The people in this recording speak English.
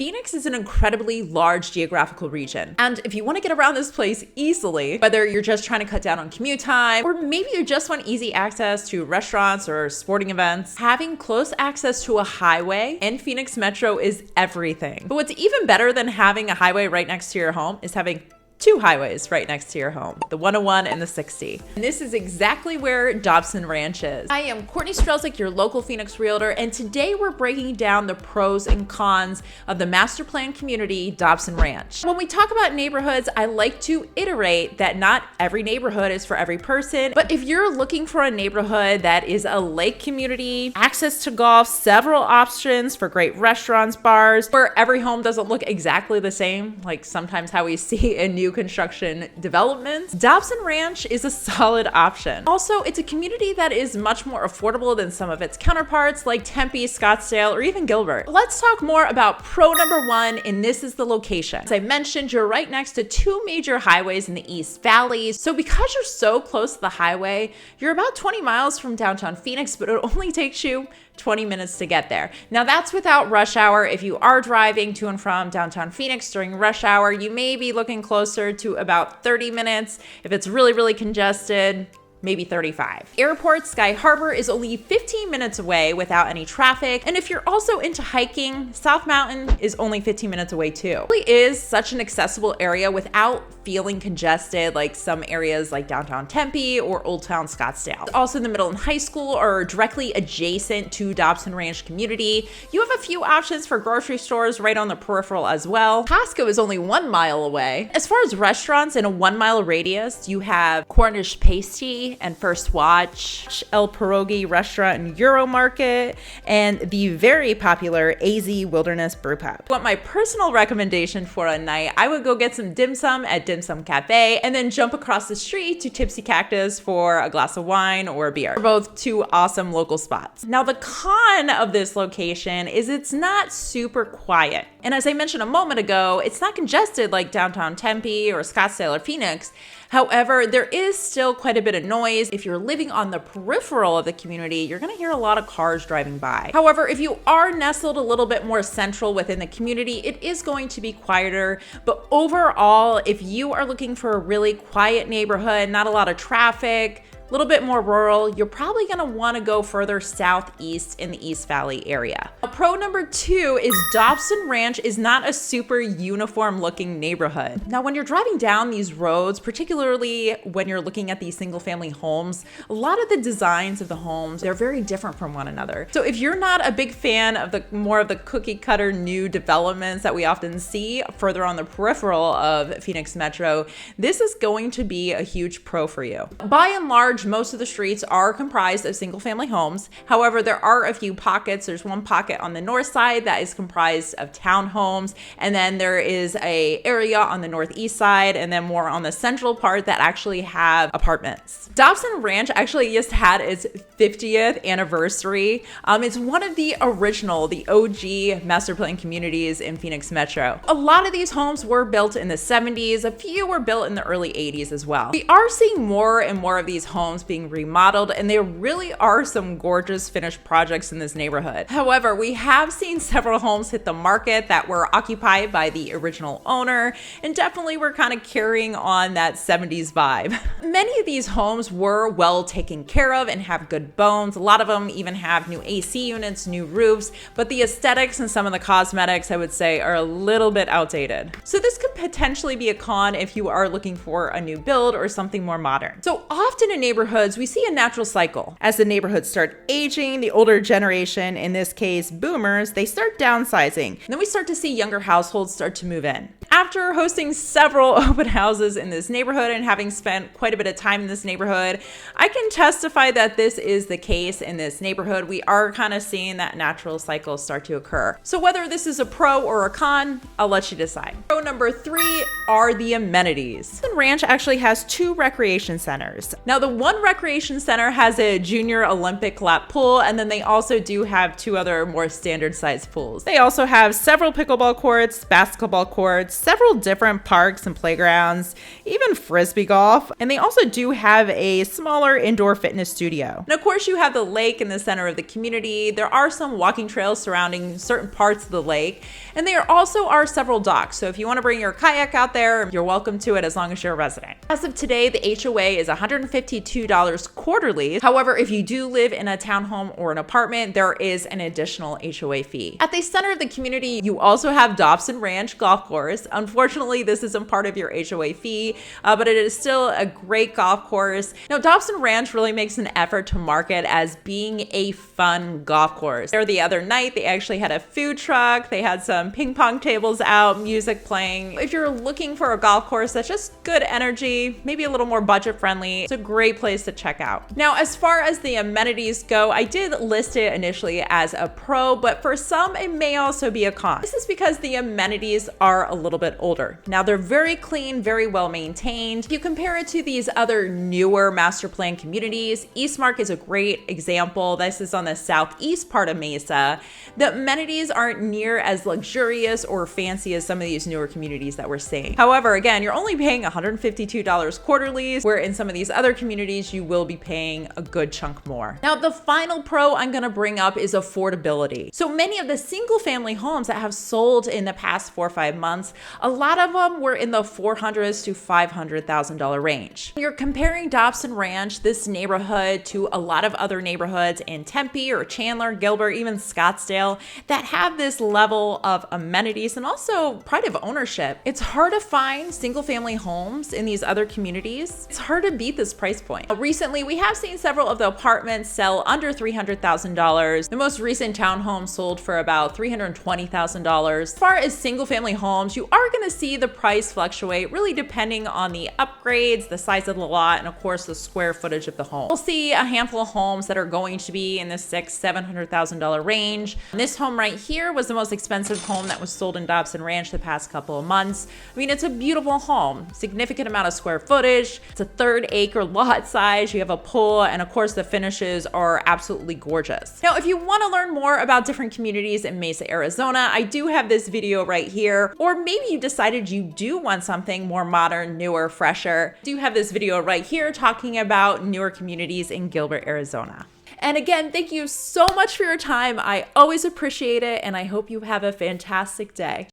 Phoenix is an incredibly large geographical region, and if you want to get around this place easily, whether you're just trying to cut down on commute time, or maybe you just want easy access to restaurants or sporting events, having close access to a highway in Phoenix Metro is everything. But what's even better than having a highway right next to your home is having two highways right next to your home, the 101 and the 60. And this is exactly where Dobson Ranch is. I am Courtney Strzelczyk, your local Phoenix realtor, and today we're breaking down the pros and cons of the master plan community, Dobson Ranch. When we talk about neighborhoods, I like to iterate that not every neighborhood is for every person, but if you're looking for a neighborhood that is a lake community, access to golf, several options for great restaurants, bars, where every home doesn't look exactly the same, like sometimes how we see in new construction developments, Dobson Ranch is a solid option. Also, it's a community that is much more affordable than some of its counterparts like Tempe, Scottsdale, or even Gilbert. Let's talk more about pro number one, and this is the location. As I mentioned, you're right next to two major highways in the East Valley. So because you're so close to the highway, you're about 20 miles from downtown Phoenix, but it only takes you 20 minutes to get there. Now that's without rush hour. If you are driving to and from downtown Phoenix during rush hour, you may be looking closer to about 30 minutes. If it's really, really congested, maybe 35. Airport Sky Harbor is only 15 minutes away without any traffic. And if you're also into hiking, South Mountain is only 15 minutes away too. It really is such an accessible area without feeling congested like some areas like downtown Tempe or Old Town Scottsdale. Also, the middle and high school are directly adjacent to Dobson Ranch community. You have a few options for grocery stores right on the peripheral as well. Costco is only 1 mile away. As far as restaurants in a 1 mile radius, you have Cornish Pasty and First Watch, El Pierogi Restaurant and Euro Market, and the very popular AZ Wilderness Brew Pub. Want my personal recommendation for a night, I would go get some dim sum at Dim Sum Cafe and then jump across the street to Tipsy Cactus for a glass of wine or a beer. They're both two awesome local spots. Now the con of this location is it's not super quiet. And as I mentioned a moment ago, it's not congested like downtown Tempe or Scottsdale or Phoenix. However, there is still quite a bit of noise. If you're living on the peripheral of the community, you're gonna hear a lot of cars driving by. However, if you are nestled a little bit more central within the community, it is going to be quieter. But overall, if you are looking for a really quiet neighborhood, not a lot of traffic, a little bit more rural, you're probably gonna wanna go further southeast in the East Valley area. Pro number two is Dobson Ranch is not a super uniform looking neighborhood. Now, when you're driving down these roads, particularly when you're looking at these single family homes, a lot of the designs of the homes, they're very different from one another. So if you're not a big fan of the more of the cookie cutter new developments that we often see further on the peripheral of Phoenix Metro, this is going to be a huge pro for you. By and large, most of the streets are comprised of single family homes. However, there are a few pockets. There's one pocket on the north side that is comprised of townhomes. And then there is a area on the northeast side and then more on the central part that actually have apartments. Dobson Ranch actually just had its 50th anniversary. It's one of the original, the OG master plan communities in Phoenix Metro. A lot of these homes were built in the 70s. A few were built in the early 80s as well. We are seeing more and more of these homes being remodeled, and there really are some gorgeous finished projects in this neighborhood. However, we have seen several homes hit the market that were occupied by the original owner, and definitely were kind of carrying on that 70s vibe. Many of these homes were well taken care of and have good bones. A lot of them even have new AC units, new roofs, but the aesthetics and some of the cosmetics, I would say, are a little bit outdated. So this could potentially be a con if you are looking for a new build or something more modern. So often in neighborhoods, we see a natural cycle. As the neighborhoods start aging, the older generation, in this case boomers, they start downsizing. And then we start to see younger households start to move in. After hosting several open houses in this neighborhood and having spent quite a bit of time in this neighborhood, I can testify that this is the case in this neighborhood. We are kind of seeing that natural cycle start to occur. So whether this is a pro or a con, I'll let you decide. Pro number three are the amenities. The ranch actually has two recreation centers. Now, the one recreation center has a junior Olympic lap pool, and then they also do have two other more standard sized pools. They also have several pickleball courts, basketball courts, several different parks and playgrounds, even frisbee golf, and they also do have a smaller indoor fitness studio. And of course, you have the lake in the center of the community. There are some walking trails surrounding certain parts of the lake, and there also are several docks. So if you want to bring your kayak out there, you're welcome to it as long as you're a resident. As of today, the HOA is $152 quarterly. However, if you do live in a townhome or an apartment, there is an additional HOA fee. At the center of the community, you also have Dobson Ranch Golf Course. Unfortunately, this isn't part of your HOA fee, but it is still a great golf course. Now, Dobson Ranch really makes an effort to market as being a fun golf course. There the other night, they actually had a food truck. They had some ping pong tables out, music playing. If you're looking for a golf course that's just good energy, maybe a little more budget friendly, it's a great place to check out. Now, as far as the amenities go, I did list it initially as a pro, but for some, it may also be a con. This is because the amenities are a little bit older. Now, they're very clean, very well maintained. If you compare it to these other newer master plan communities, Eastmark is a great example. This is on the southeast part of Mesa. The amenities aren't near as luxurious or fancy as some of these newer communities that we're seeing. However, again, you're only paying $152 quarterly, where in some of these other communities, you will be paying a good chunk more. Now, the final pro I'm gonna bring up is affordability. So many of the single family homes that have sold in the past 4 or 5 months, a lot of them were in the $400,000 to $500,000 range. You're comparing Dobson Ranch, this neighborhood, to a lot of other neighborhoods in Tempe or Chandler, Gilbert, even Scottsdale that have this level of amenities and also pride of ownership. It's hard to find single family homes in these other communities. It's hard to beat this price point. Recently, we have seen several of the apartments sell under $300,000. The most recent townhome sold for about $320,000. As far as single family homes, you are going to see the price fluctuate really depending on the upgrades, the size of the lot, and of course the square footage of the home. We'll see a handful of homes that are going to be in the $600,000-$700,000 range. This home right here was the most expensive home that was sold in Dobson Ranch the past couple of months. I mean, it's a beautiful home, significant amount of square footage. It's a 3rd acre lot size. You have a pool, and of course the finishes are absolutely gorgeous. Now, if you want to learn more about different communities in Mesa, Arizona, I do have this video right here. Or maybe you decided you do want something more modern, newer, fresher. I do have this video right here talking about newer communities in Gilbert, Arizona. And again, thank you so much for your time. I always appreciate it, and I hope you have a fantastic day.